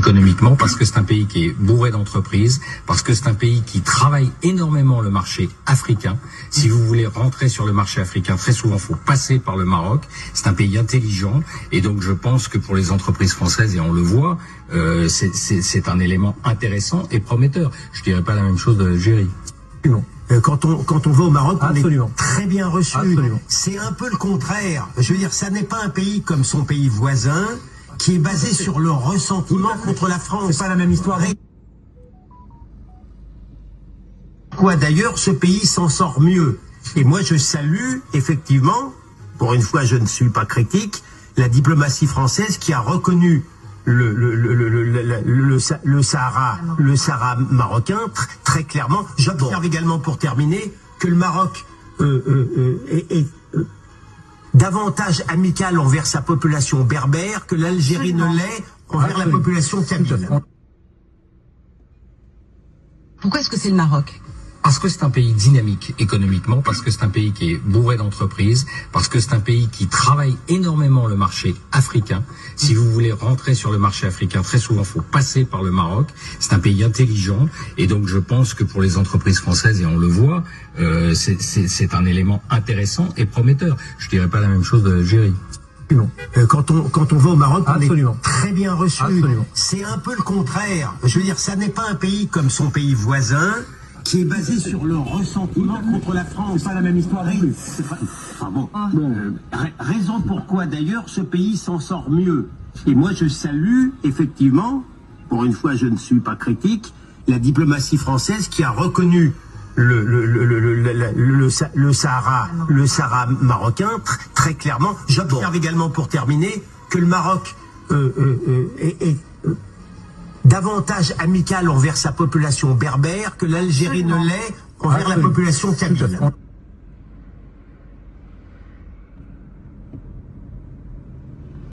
économiquement, parce que c'est un pays qui est bourré d'entreprises, parce que c'est un pays qui travaille énormément le marché africain. Si vous voulez rentrer sur le marché africain, très souvent, il faut passer par le Maroc. C'est un pays intelligent, et donc je pense que pour les entreprises françaises, et on le voit, c'est un élément intéressant et prometteur. Je dirais pas la même chose de l'Algérie. Quand on va au Maroc, Absolument. on est très bien reçu. Absolument. C'est un peu le contraire. Je veux dire, ça n'est pas un pays comme son pays voisin, qui est basé sur le ressentiment contre la France. C'est pas la même histoire. Quoi d'ailleurs, ce pays s'en sort mieux. Et moi, je salue, effectivement, pour une fois, je ne suis pas critique, la diplomatie française qui a reconnu le Sahara marocain très clairement. J'observe également, pour terminer, que le Maroc est davantage amical envers sa population berbère que l'Algérie ne l'est envers la population kabyle. Pourquoi est-ce que c'est le Maroc ? Parce que c'est un pays dynamique économiquement, parce que c'est un pays qui est bourré d'entreprises, parce que c'est un pays qui travaille énormément le marché africain. Si vous voulez rentrer sur le marché africain, très souvent, il faut passer par le Maroc. C'est un pays intelligent, et donc je pense que pour les entreprises françaises, et on le voit, c'est un élément intéressant et prometteur. Je dirais pas la même chose de l'Algérie. Quand on va au Maroc, Absolument. on est très bien reçu. Absolument. C'est un peu le contraire. Je veux dire, ça n'est pas un pays comme son pays voisin, qui est basé sur le ressentiment contre la France. C'est pas la même histoire. Raison pourquoi d'ailleurs ce pays s'en sort mieux. Et moi, je salue, effectivement, pour une fois, je ne suis pas critique, la diplomatie française qui a reconnu le Sahara marocain très clairement. J'observe également, pour terminer, que le Maroc est davantage amical envers sa population berbère que l'Algérie ne l'est envers la population kabyle.